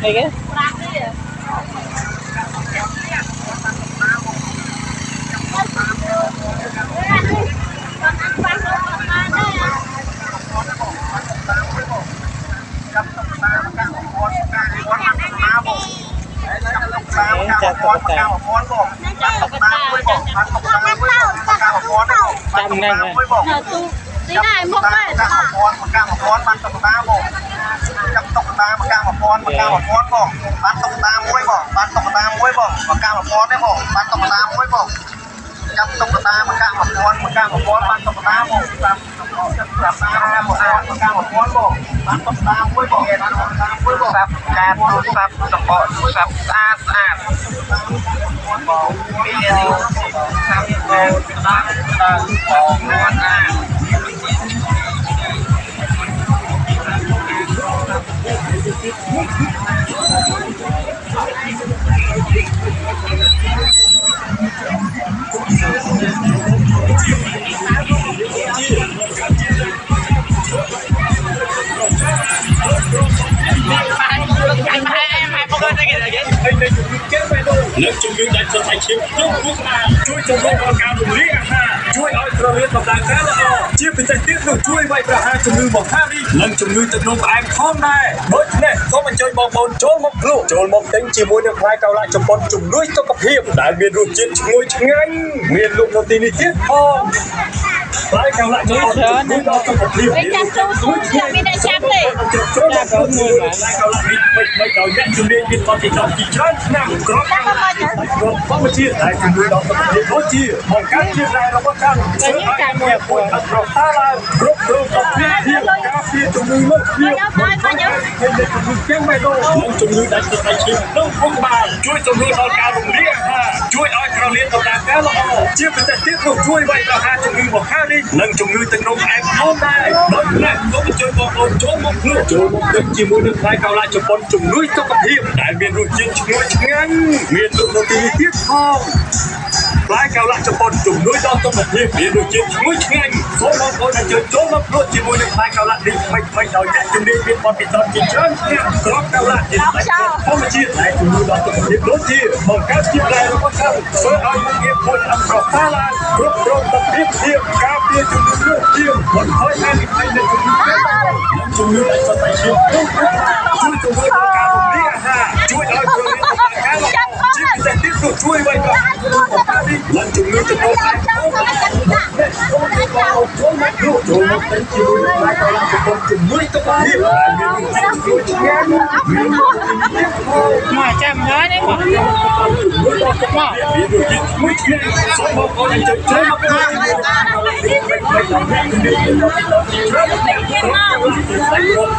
Đây cái. Chặt tao trăm ngàn này. Tí này một cái Nước chung cư đã trở thành chiếm tốt quốc giaជួយជំរុញដល់ការរំលាយអាហារជួយឲ្យប្រលានដំណើរការល្អជាពិសេសទៀតនោះជួយវាយប្រហារជំងឺមកហារីនិងជំងឺទឹកនោមផ្អែមផងដែរដូច្នេះសូមអញ្ជើញបងប្អូនចូលមកលក់ចូលមកទិញជាមួយនឹងផ្លែកៅឡាជប៉ុនជំនួយសុខភាពដែលមានរសជាតិឈ្ងុយឆ្ងាញ់មានលក់នៅទីនេះទៀតផងផ្លែកៅឡាជប៉ុនជំនួយដល់សុខភាព Cái chăm chú chẳng biết đại chăm đi. ចូលមកជាមួយផ្លែកៅឡានេះមិនដោយអ្នកជំនាញមានបទពិសោធន៍ជាច្រើនឆ្នាំគ្រាន់តែធម្មជាតិដែលជំនួយដល់សុខភាពដូចជាបង្កើតជារ៉ែរបស់ខាងធ្វើឲ្យមានពលរដ្ឋប្រសើរឡើងគ្រប់គ្រងសុខភាពការពារជំងឺលើសភាពទាំងបេះដូងនិងជំងឺដាច់ទឹកដៃឈាមនិងពុកបានជួយជំរុញដល់ការរំលាយអាហារជួយឲ្យក្រលៀនដំណើរការល្អជាពិសេសទៀតនោះជួយវាយប្រហារជំងឺមកខាងនេះនិងជំងឺទឹកនោមផ្អែមផងដែរដូច្នេះសូមអញ្ជើញបងប្អូនចូលមកលក់ចូលមកទឹកជាមួយនឹងផ្លែកៅឡាជប៉ុនជំនួយសុខភាពដែលមានរសជាតិឈ្ងុយឆ្ងាញ់មានលក់នៅទីនេះទៀតផងផ្លែកៅឡាជប៉ុនជំនួយដល់សុខភាពមានរសជាតិឈ្ងុយឆ្ងាញ់សូមបងប្អូនអញ្ជើញចូលមកលក់ជាមួយនឹងផ្លែកៅឡានេះមិនដោយអ្នកជំនាញមានបទពិសោធន៍ជាច្រើនឆ្នាំគ្រាប់កៅឡាជាស្បែកធម្មជាតិដែលជំនួយដល់សុខភាពដូចជាបង្កើតជាផ្លែរបស់ខាងធ្វើឲ្យមានពលរដ្ឋប្រសើរឡើងគ្រប់គ្រងសុខភាពការពារជំងឺលើសភាពបន្ថយហានិភ័យនៃជំងឺជំងឺដែលស្បែកឈាមជួយជំរុញដល់ការរំលាយអាហារជួយឲ្យប្រលានដំណើរការល្អជាពិសេសទៀតនោះជួយវាយប្រហារនិងជំងឺទឹកនោមផ្អែមចូលមកទិញជាមួយនឹងផ្លែកៅឡាជប៉ុនជំនួយសុខភាពដែលមានរសជាតិឈ្ងុយឆ្ងាញ់មានរសជាតិ Mà trăm hết đấy mà. មានរសជាតិឈ្ងុយឆ្ងាញ់សូមបងប្អូនអញ្ជើញចូលមកទិញជាមួយនឹងផ្លែកៅឡានេះ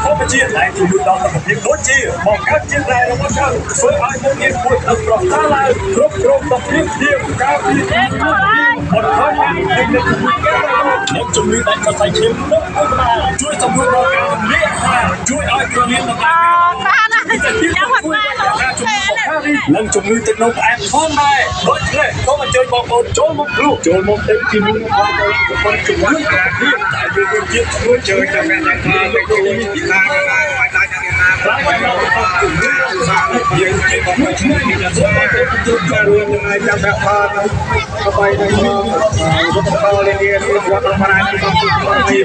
ធម្មជាតិដែលជំនួយដល់សុខភាពដូចជាបង្កើតជារ៉ែរបស់ខាងធ្វើឲ្យមុខងារពួតទឹកប្រសើរឡើងគ្រប់គ្រងសុខភាពការពារបន្ថយហានិភ័យនៃជំងឺដាច់សរសៃឈាមនិងពុកបានជួយសម្រួលដល់ការរំលាយអាហារជួយឲ្យក្រលៀនដំណើរការនិងជំងឺទឹកនោមផ្អែមផងដែរដូច្នេះសូមអញ្ជើញបងប្អូនចូលមកលក់ចូលមកទិញជាមួយនឹងផ្លែកៅឡាជប៉ុនជំនួយសុខភាពដែលមានរសជាតិឈ្ងុយឆ្ងាញ់តែមានតែថាមិនគួរមានទីណាផ្លែកៅឡាជំនួយសាស្ត្រយើងជាបងប្អូនឈ្មោះនេះសូមទៅជួបការរួមនឹងចាំតែផលទៅបាយទៅមករដ្ឋបាលនេះវត្តប្រាជ្ញាទី